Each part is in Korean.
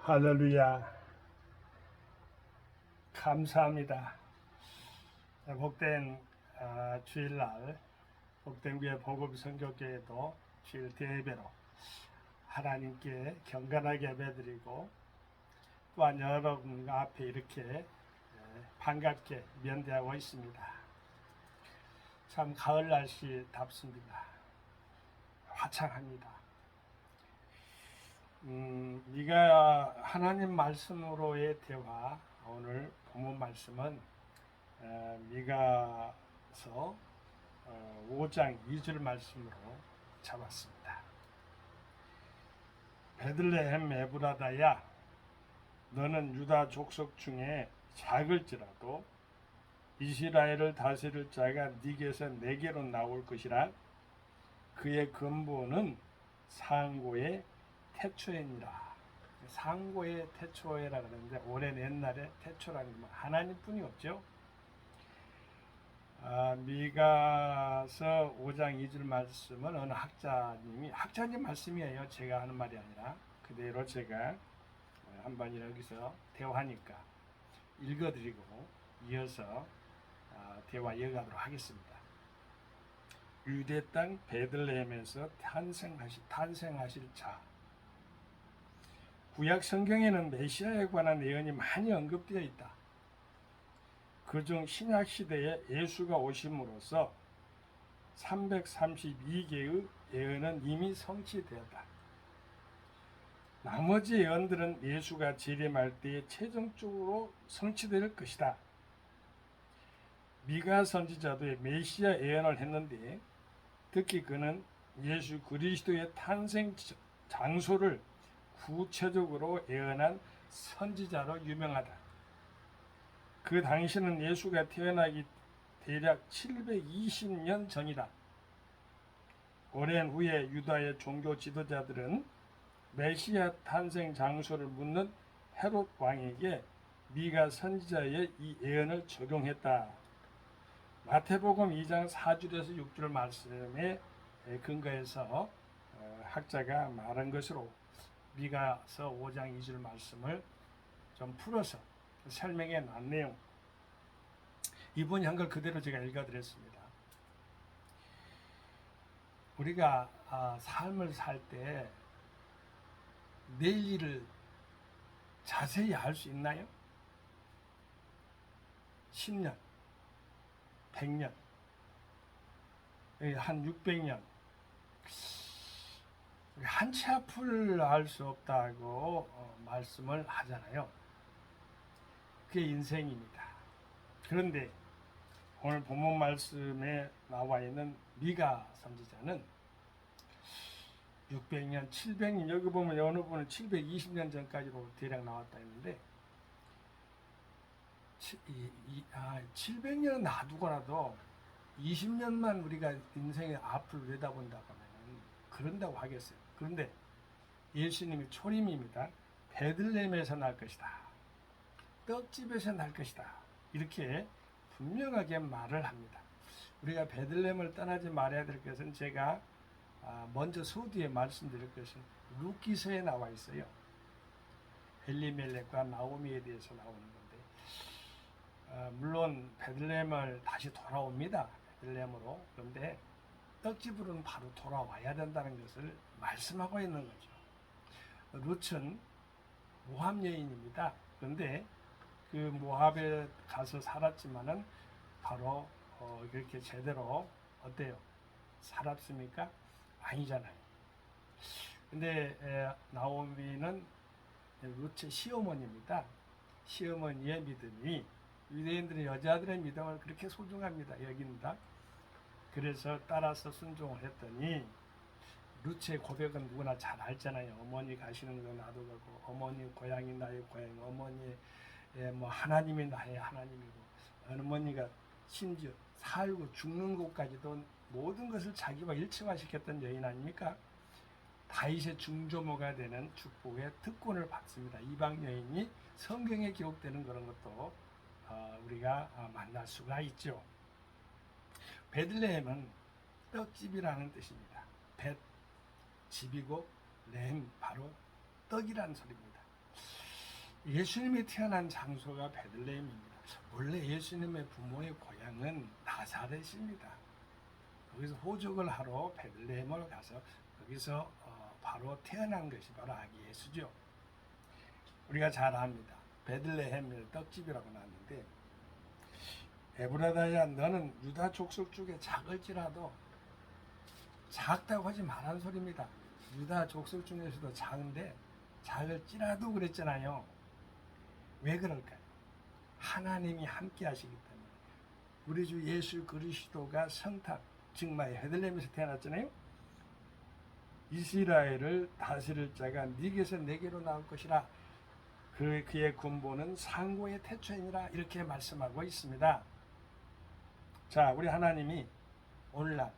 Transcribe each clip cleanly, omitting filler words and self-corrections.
할렐루야. 감사합니다. 복된 주일날 복된 교회 복음 선교교회도 주일 대예배로 하나님께 경건하게 예배드리고 또한 여러분 앞에 이렇게 반갑게 면대하고 있습니다. 참 가을 날씨답습니다. 화창합니다. 네가 하나님 말씀으로의 대화, 오늘 본문 말씀은 미가서 5장 2절 말씀으로 잡았습니다. 베들레헴 에브라다야, 너는 유다 족속 중에 작을지라도 이스라엘을 다스릴 자가 네게서 내게로 나올 것이라. 그의 근본은 상고의 태초이니라. 상고의 태초에라 그러는데 오랜 옛날에 태초라는 건 하나님뿐이 없죠. 미가서 5장 2절 말씀은 어느 학자님 말씀이에요. 제가 하는 말이 아니라 그대로 제가 한번 여기서 대화하니까 읽어드리고 이어서 대화 이어가도록 하겠습니다. 유대 땅 베들레헴에서 탄생하실 자. 구약 성경에는 메시아에 관한 예언이 많이 언급되어 있다. 그중 신약 시대에 예수가 오심으로써 332개의 예언은 이미 성취되었다. 나머지 예언들은 예수가 재림할 때에 최종적으로 성취될 것이다. 미가 선지자도 메시아 예언을 했는데 특히 그는 예수 그리스도의 탄생 장소를 구체적으로 예언한 선지자로 유명하다. 그 당시는 예수가 태어나기 대략 720년 전이다. 오랜 후에 유다의 종교 지도자들은 메시아 탄생 장소를 묻는 헤롯 왕에게 미가 선지자의 이 예언을 적용했다. 마태복음 2장 4절에서 6절 말씀에 근거해서 학자가 말한 것으로 미가서 5장 2절 말씀을 좀 풀어서 설명해 놨네요. 이분이 한 걸 그대로 제가 읽어드렸습니다. 우리가 삶을 살 때 내일 일을 자세히 알 수 있나요? 10년, 100년, 한 600년. 한 치 앞을 알 수 없다고 말씀을 하잖아요. 그게 인생입니다. 그런데 오늘 본문 말씀에 나와 있는 미가 선지자는 600년, 700년, 여기 보면 어느 분은 720년 전까지로 대략 나왔다 했는데 700년은 놔두고라도 20년만 우리가 인생의 앞을 내다본다고 하면 그런다고 하겠어요. 그런데 예수님이 초림입니다. 베들레헴에서 날 것이다. 떡집에서 날 것이다. 이렇게 분명하게 말을 합니다. 우리가 베들레헴을 떠나지 말아야 될 것은 제가 먼저 서두에 말씀드릴 것은 룻기서에 나와 있어요. 엘리멜렉과 나오미에 대해서 나오는 건데 물론 베들레헴을 다시 돌아옵니다. 베들레헴으로. 그런데 떡집으로는 바로 돌아와야 된다는 것을 말씀하고 있는 거죠. 룻은 모압 여인입니다. 그런데 그 모압에 가서 살았지만은 바로 그렇게 제대로 어때요? 살았습니까? 아니잖아요. 근데 나오미는 룻의 시어머니입니다. 시어머니의 믿음이 유대인들은 여자들의 믿음을 그렇게 소중합니다. 여긴다. 그래서 따라서 순종을 했더니 룻의 고백은 누구나 잘 알잖아요. 어머니 가시는 거 나도 가고, 어머니 고향이 나의 고향, 어머니의 하나님이 나의 하나님이고, 어머니가 심지어 살고 죽는 곳까지도 모든 것을 자기와 일체화시켰던 여인 아닙니까? 다윗의 중조모가 되는 축복의 특권을 받습니다. 이방 여인이 성경에 기록되는 그런 것도 우리가 만날 수가 있죠. 베들레헴은 떡집이라는 뜻입니다. 벳, 집이고 렘, 바로 떡이라는 소리입니다. 예수님이 태어난 장소가 베들레헴입니다. 원래 예수님의 부모의 고향은 나사렛입니다. 거기서 호적을 하러 베들레헴을 가서 거기서 바로 태어난 것이 바로 아기 예수죠. 우리가 잘 압니다. 베들레헴을 떡집이라고 나왔는데, 에브라다야 너는 유다 족속 중에 작을지라도, 작다고 하지 말란 소리입니다. 유다 족속 중에서도 작은데 작을지라도 그랬잖아요. 왜 그럴까요? 하나님이 함께 하시기 때문에. 우리 주 예수 그리스도가 성탑, 즉 베들레헴에서 태어났잖아요. 이스라엘을 다스릴 자가 네게서 내게로 나올 것이라. 그의 군보는 상고의 태초이니라. 이렇게 말씀하고 있습니다. 자, 우리 하나님이 오늘날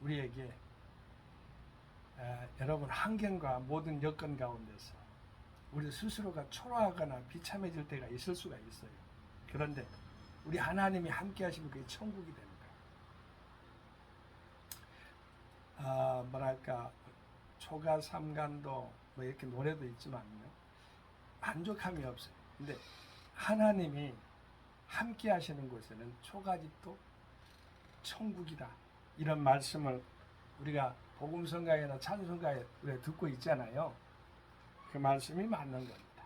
우리에게 여러분 환경과 모든 여건 가운데서 우리 스스로가 초라하거나 비참해질 때가 있을 수가 있어요. 그런데 우리 하나님이 함께 하시면 그게 천국이 됩니다. 뭐랄까 초가 삼간도 뭐 이렇게 노래도 있지만요, 만족함이 없어요. 근데 하나님이 함께 하시는 곳에는 초가집도 천국이다. 이런 말씀을 우리가 복음성가에나 찬송가에 듣고 있잖아요. 그 말씀이 맞는 겁니다.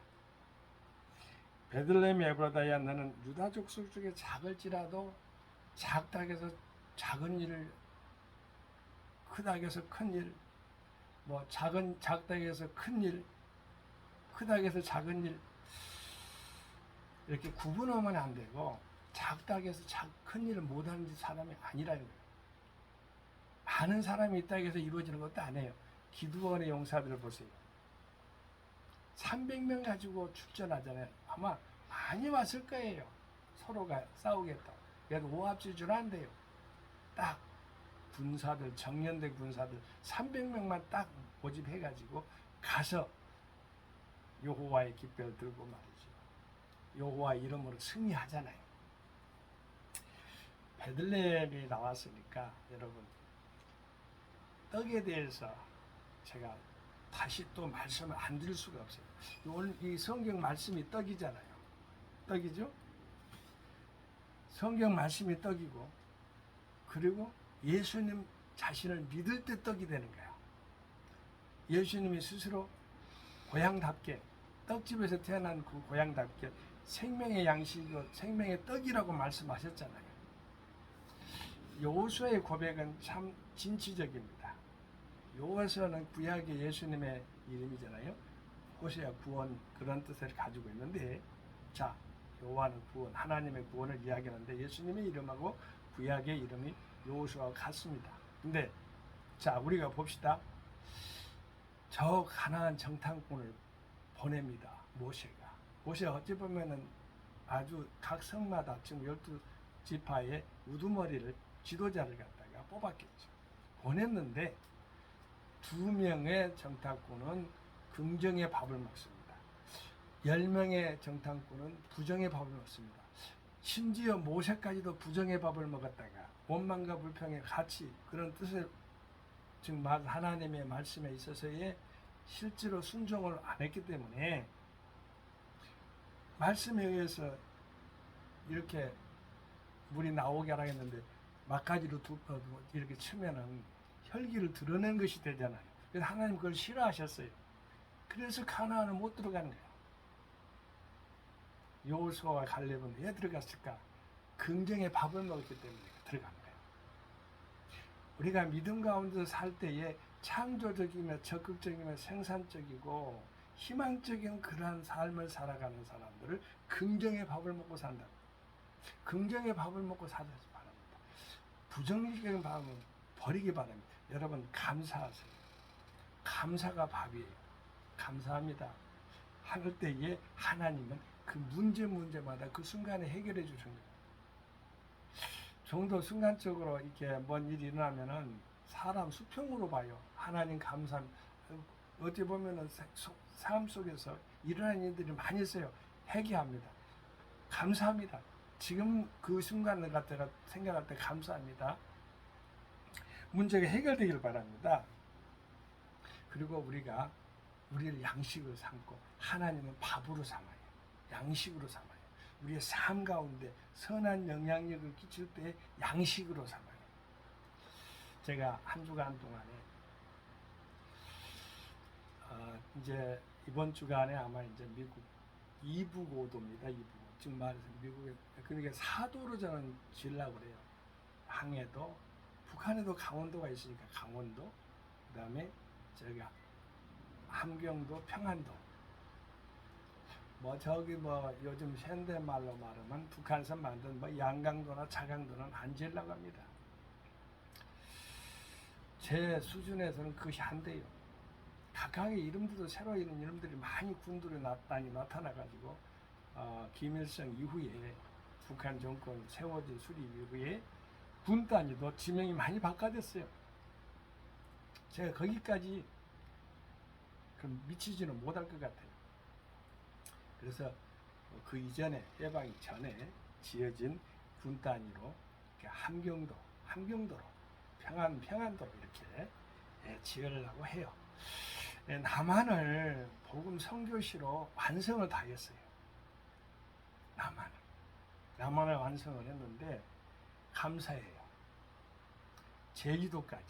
베들레헴 에브라다야 너는 유다 족속 중에 작을지라도, 작다 해서 작은 일, 크다 해서 큰 일, 뭐 작다 해서 큰 일, 크다 해서 작은 일, 이렇게 구분하면 안 되고, 작다 해서 큰 일을 못하는 사람이 아니라는 거예요. 많은 사람이 있다고 해서 이루어지는 것도 아니에요. 기드온의 용사들을 보세요. 300명 가지고 출전하잖아요. 아마 많이 왔을 거예요. 서로가 싸우겠다. 그래도 오합지졸 안 돼요. 딱 군사들, 정년대 군사들 300명만 딱 모집해가지고 가서 여호와의 깃발을 들고 말이죠. 여호와 이름으로 승리하잖아요. 베들레헴이 나왔으니까 여러분, 떡에 대해서 제가 다시 또 말씀을 안 드릴 수가 없어요. 오늘 이 성경 말씀이 떡이잖아요. 떡이죠? 성경 말씀이 떡이고, 그리고 예수님 자신을 믿을 때 떡이 되는 거예요. 예수님이 스스로 고향답게, 떡집에서 태어난 그 고향답게 생명의 양식이고 생명의 떡이라고 말씀하셨잖아요. 여호수아의 고백은 참 진취적입니다. 여호수아는 구약의 예수님의 이름이잖아요. 호세아 구원, 그런 뜻을 가지고 있는데, 자, 여호와는 구원, 하나님의 구원을 이야기하는데 예수님의 이름하고 구약의 이름이 여호수아와 같습니다. 근데 자, 우리가 봅시다. 저 가나안 정탐꾼을 보냅니다. 모세가 어찌 보면은 아주 각 성마다 지금 12지파의 우두머리를, 지도자를 갖다가 뽑았겠죠. 보냈는데 2명의 정탐꾼은 긍정의 밥을 먹습니다. 10명의 정탐꾼은 부정의 밥을 먹습니다. 심지어 모세까지도 부정의 밥을 먹었다가 원망과 불평에 같이, 그런 뜻을 지금 하나님의 말씀에 있어서의 실제로 순종을 안 했기 때문에, 말씀에 의해서 이렇게 물이 나오게 하라 했는데 막가지로 이렇게 치면은 혈기를 드러낸 것이 되잖아요. 그래서 하나님 그걸 싫어하셨어요. 그래서 가나안을 못 들어가는 거예요. 여호수아와 갈렙은 왜 들어갔을까? 긍정의 밥을 먹었기 때문에 들어간 거예요. 우리가 믿음 가운데 살 때에 창조적이며 적극적이며 생산적이고 희망적인 그러한 삶을 살아가는 사람들을 긍정의 밥을 먹고 산다. 긍정의 밥을 먹고 살아야 바랍니다. 부정적인 밥은 버리기 바랍니다. 여러분, 감사하세요. 감사가 밥이에요. 감사합니다. 할 때에 하나님은 그 문제마다 그 순간에 해결해 주신 거예요. 정도 순간적으로 이렇게 뭔 일이 일어나면은 사람 수평으로 봐요. 하나님 감사. 어찌 보면은 삶 속에서 일어나는 일들이 많이 있어요. 회개합니다. 감사합니다. 지금 그 순간을 갖다가 생각할 때 감사합니다. 문제가 해결되길 바랍니다. 그리고 우리가 우리를 양식을 삼고 하나님은 밥으로 삼아요. 양식으로 삼아요. 우리의 삶 가운데 선한 영향력을 끼칠 때 양식으로 삼아요. 제가 한 주간 동안에 이제 이번 주간에 아마 이제 미국 이북오도입니다. 이북오. 즉 말해서 미국에 그러니까 사도로 저는 지으려고 그래요. 항해도 북한에도 강원도가 있으니까 강원도 그다음에 저기가 함경도 평안도 뭐 저기 뭐 요즘 현대말로 말하면 북한에서 만든 뭐 양강도나 차강도는 안 지으려고 합니다. 제 수준에서는 그것이 안 돼요. 각각의 이름들도 새로 있는 이름들이 많이 군들이 나타나가지고 김일성 이후에 북한 정권 세워진 수립 이후에 군 단위도 지명이 많이 바꿔졌어요. 제가 거기까지 미치지는 못할 것 같아요. 그래서 그 이전에 해방이 전에 지어진 군 단위로 함경도로 평안도로 이렇게 지으려고 해요. 남한을 복음 선교시로 완성을 다 했어요. 남한을 완성을 했는데 감사해요. 제주도까지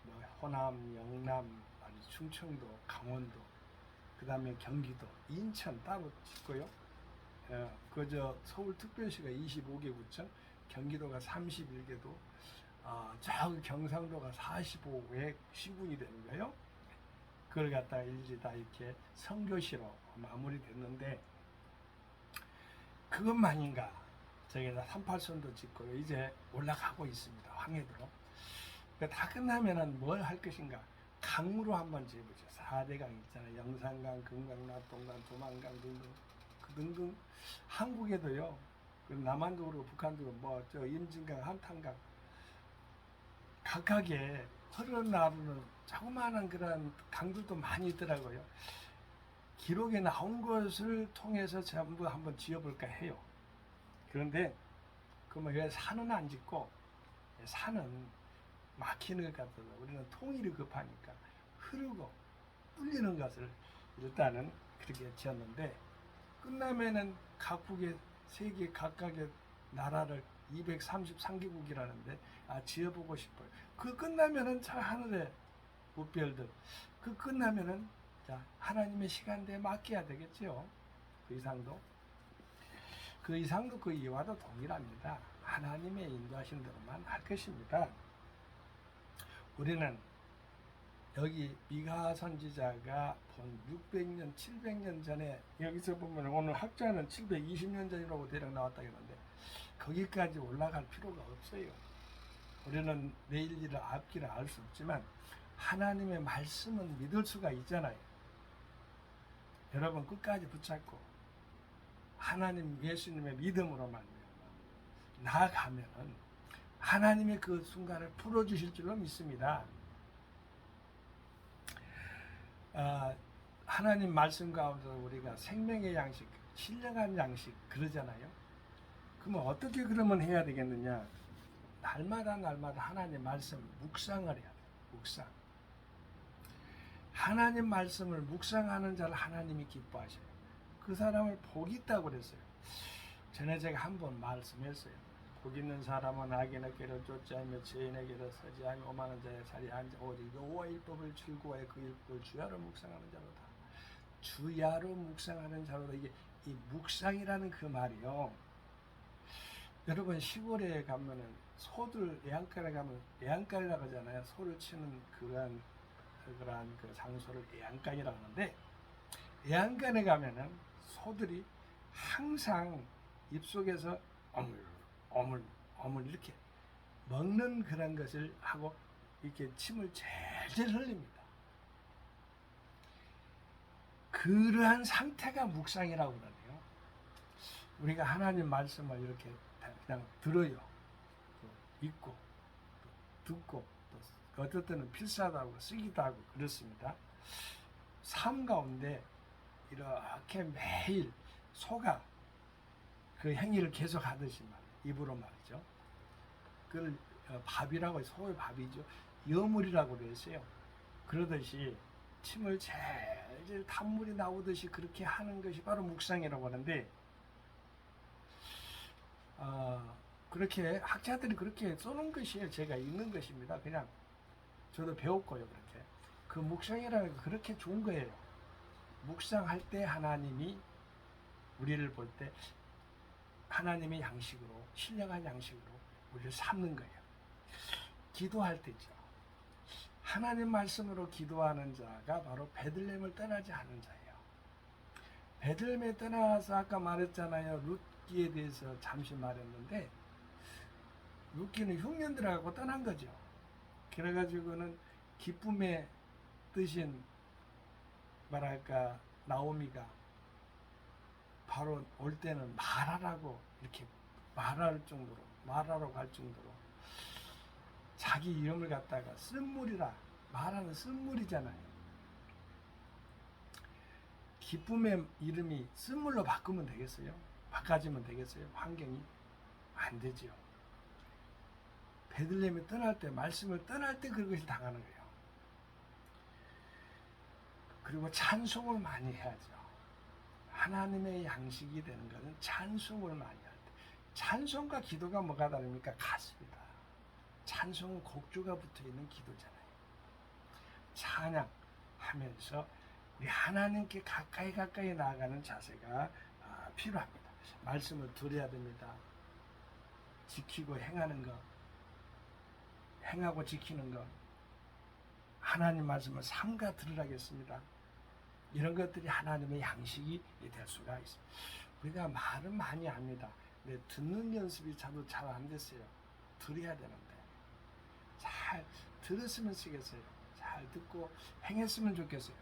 뭐 호남, 영남, 충청도, 강원도, 그 다음에 경기도, 인천 따로 짓고요. 그저 서울특별시가 25개 구청, 경기도가 31개도, 저 경상도가 45개 시군이 되는 거예요. 그걸 갖다가 일일이 다 이렇게 선교시로 마무리됐는데 그것만인가? 저기다 38선도 짓고 이제 올라가고 있습니다. 황해도로. 다 끝나면은 뭘 할 것인가? 강으로 한번 재보죠. 4대강 있잖아요. 영산강, 금강, 낙동강, 조만강 등등. 한국에도요. 남한도 그렇고 북한도 그렇고 저 임진강, 한탄강 각각의 흐르나르는 자그마한 그런 강들도 많이 있더라고요. 기록에 나온 것을 통해서 전부 한번 지어볼까 해요. 그런데 그러면 왜 산은 안 짓고 산은 막히는 것 같아서 우리는 통일이 급하니까 흐르고 뚫리는 것을 일단은 그렇게 지었는데 끝나면은 각국의 세계 각각의 나라를 233개국이라는데 지어보고 싶어요. 그 끝나면은 저 하늘의 무별들 그 끝나면은 자 하나님의 시간대에 맡겨야 되겠죠. 그 이상도 그 이와도 동일합니다. 하나님의 인도하신 대로만 할 것입니다. 우리는 여기 미가 선지자가 본 600년, 700년 전에 여기서 보면 오늘 학자는 720년 전이라고 대략 나왔다 그러는데 거기까지 올라갈 필요가 없어요. 우리는 내일 일을 앞길을 알 수 없지만 하나님의 말씀은 믿을 수가 있잖아요. 여러분 끝까지 붙잡고 하나님 예수님의 믿음으로만 나아가면은 하나님의 그 순간을 풀어주실 줄로 믿습니다. 하나님 말씀 가운데 우리가 생명의 양식, 신령한 양식 그러잖아요. 그러면 어떻게 그러면 해야 되겠느냐? 날마다 하나님 말씀 묵상을 해야 돼요. 묵상. 하나님 말씀을 묵상하는 자를 하나님이 기뻐하셔요. 그 사람을 복이 있다고 그랬어요. 전에 제가 한번 말씀했어요. 복 있는 사람은 악인에게로 쫓지 않으며 죄인에게로 서지 않으며 오만한 자의 자리에 앉아 오직 여호와의 일법을 즐거워해 그 일법을 주야로 묵상하는 자로다. 주야로 묵상하는 자로다. 이게 이 묵상이라는 그 말이요. 여러분 시골에 가면은 소들 애양간에 가면 애양간이라고 하잖아요. 소를 치는 그러한 그 장소를 애양간이라고 하는데 애양간에 가면은 소들이 항상 입속에서 어물 이렇게 먹는 그런 것을 하고 이렇게 침을 질질 흘립니다. 그러한 상태가 묵상이라고 그러네요. 우리가 하나님 말씀을 이렇게 그냥 들어요. 또 읽고 또 듣고 또 어떨 때는 필사하고 쓰기도 하고 그렇습니다. 삶 가운데 이렇게 매일 소가 그 행위를 계속 하듯이 입으로 말이죠. 그걸 밥이라고 소의 밥이죠. 여물이라고 그랬어요. 그러듯이 침을 질질 탄물이 나오듯이 그렇게 하는 것이 바로 묵상이라고 하는데, 그렇게 학자들이 그렇게 써놓은 것이에요. 제가 읽는 것입니다. 그냥 저도 배웠고요. 그렇게 그 묵상이라는 게 그렇게 좋은 거예요. 묵상할 때 하나님이 우리를 볼 때 하나님의 양식으로, 신령한 양식으로 우리를 삼는 거예요. 기도할 때죠. 하나님 말씀으로 기도하는 자가 바로 베들레헴을 떠나지 않은 자예요. 베들레헴에 떠나서 아까 말했잖아요. 룻기에 대해서 잠시 말했는데, 룻기는 흉년들하고 떠난 거죠. 그래가지고는 기쁨의 뜻인 뭐랄까 나오미가 바로 올 때는 마라라고 이렇게 말하러 갈 정도로 자기 이름을 갖다가 쓴물이라, 마라는 쓴물이잖아요. 기쁨의 이름이 쓴물로 바꾸면 되겠어요? 바꿔지면 되겠어요? 환경이 안 되죠. 베들레헴에 떠날 때, 말씀을 떠날 때 그것을 당하는 거예요. 그리고 찬송을 많이 해야죠. 하나님의 양식이 되는 것은 찬송을 많이 할 때. 찬송과 기도가 뭐가 다릅니까? 같습니다. 찬송은 곡조가 붙어있는 기도잖아요. 찬양하면서 우리 하나님께 가까이 나아가는 자세가 필요합니다. 말씀을 들어야 됩니다. 지키고 행하는 것, 행하고 지키는 것, 하나님 말씀을 삼가 들으라겠습니다. 이런 것들이 하나님의 양식이 될 수가 있습니다. 우리가 말은 많이 합니다. 근데 듣는 연습이 저도 잘 안 됐어요. 들어야 되는데 잘 들었으면 쓰겠어요. 잘 듣고 행했으면 좋겠어요.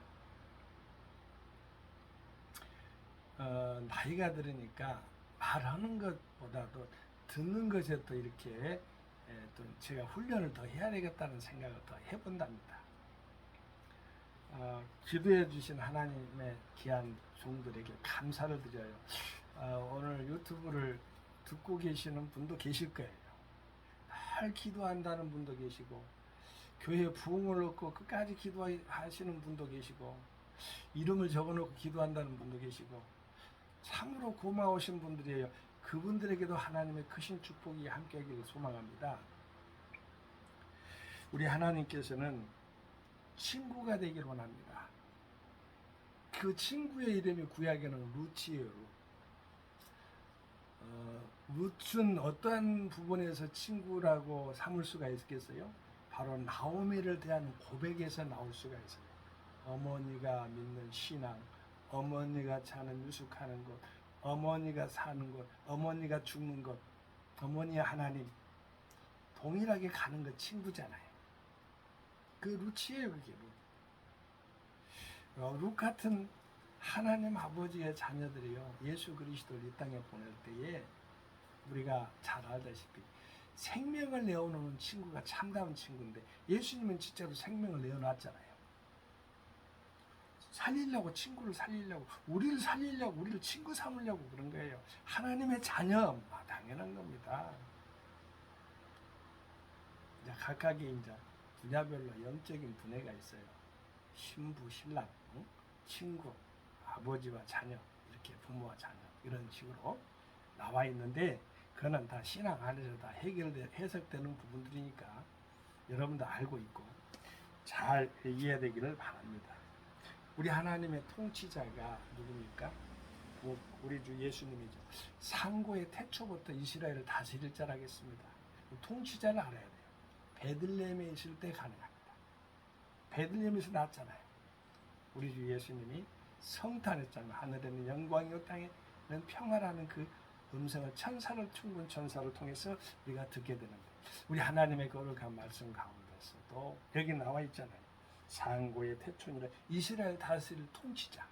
나이가 들으니까 말하는 것보다도 듣는 것에 또 이렇게 또 제가 훈련을 더 해야 되겠다는 생각을 더 해본답니다. 기도해 주신 하나님의 귀한 종들에게 감사를 드려요. 오늘 유튜브를 듣고 계시는 분도 계실 거예요. 늘 기도한다는 분도 계시고, 교회 부흥을 얻고 끝까지 기도하시는 분도 계시고, 이름을 적어놓고 기도한다는 분도 계시고, 참으로 고마우신 분들이에요. 그분들에게도 하나님의 크신 축복이 함께하기를 소망합니다. 우리 하나님께서는 친구가 되기를 원합니다. 그 친구의 이름이 구약에는 룻이에요. 룻은 어떠한 부분에서 친구라고 삼을 수가 있겠어요? 바로 나오미를 대한 고백에서 나올 수가 있어요. 어머니가 믿는 신앙, 어머니가 사는 유숙하는 것, 어머니가 사는 것, 어머니가 죽는 것, 어머니의 하나님 동일하게 가는 것 친구잖아요. 그 룻이에요. 그게 룻 같은 하나님 아버지의 자녀들이요, 예수 그리스도를 이 땅에 보낼 때에 우리가 잘 알다시피 생명을 내어놓는 친구가 참다운 친구인데, 예수님은 진짜로 생명을 내어놨잖아요. 살리려고, 친구를 살리려고, 우리를 살리려고, 우리를 친구 삼으려고 그런 거예요. 하나님의 자녀, 당연한 겁니다. 이제 각각의 이제 분야별로 영적인 분야가 있어요. 신부, 신랑, 친구, 아버지와 자녀, 이렇게 부모와 자녀, 이런 식으로 나와 있는데, 그거는 다 신앙 안에서 다 해석되는 부분들이니까 여러분도 알고 있고 잘 이해되기를 바랍니다. 우리 하나님의 통치자가 누굽니까? 우리 주 예수님이죠. 상고의 태초부터 이스라엘을 다스릴 자라겠습니다. 통치자를 알아야 돼요. 베들레헴에 있을 때 가능합니다. 베들레헴에서 낳았잖아요. 우리 주 예수님이 성탄했잖아요. 하늘에는 영광이요 땅에는 평화라는 그 음성을 충분 천사를 통해서 우리가 듣게 되는데, 우리 하나님의 거룩한 말씀 가운데서도 여기 나와 있잖아요. 상고의 태초니라, 이스라엘 다스릴 통치자,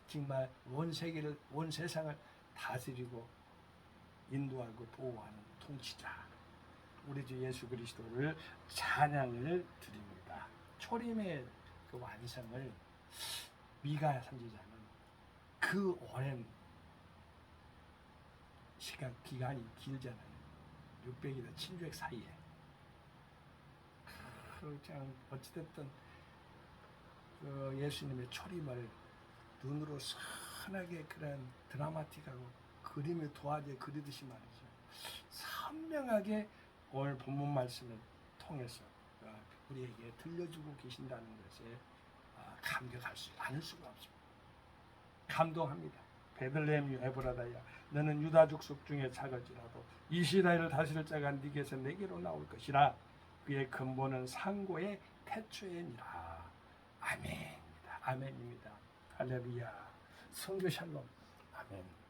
정말 온 세계를, 온 세상을 다스리고 인도하고 보호하는 통치자, 우리 주 예수 그리스도를 찬양을 드립니다. 초림의 그 완성을 미가 선지자는 그 오랜 기간이 길잖아요. 600이나 700 사이에. 어찌됐든 그 예수님의 초림을 눈으로 선하게 그런 드라마틱하고 그림의 도화지에 그리듯이 말이죠. 선명하게 오늘 본문 말씀을 통해서 우리에게 들려주고 계신다는 것에 감격할 수 않을 수가 없습니다. 감동합니다. 베들레헴 에브라다야, 너는 유다 족속 중에 작을지라도 이스라엘을 다스릴 자가 네게서 내게로 나올 것이라. 그의 근본은 상고의 태초에니라. 아멘입니다. 아멘입니다. 할렐루야. 성교 샬롬. 아멘.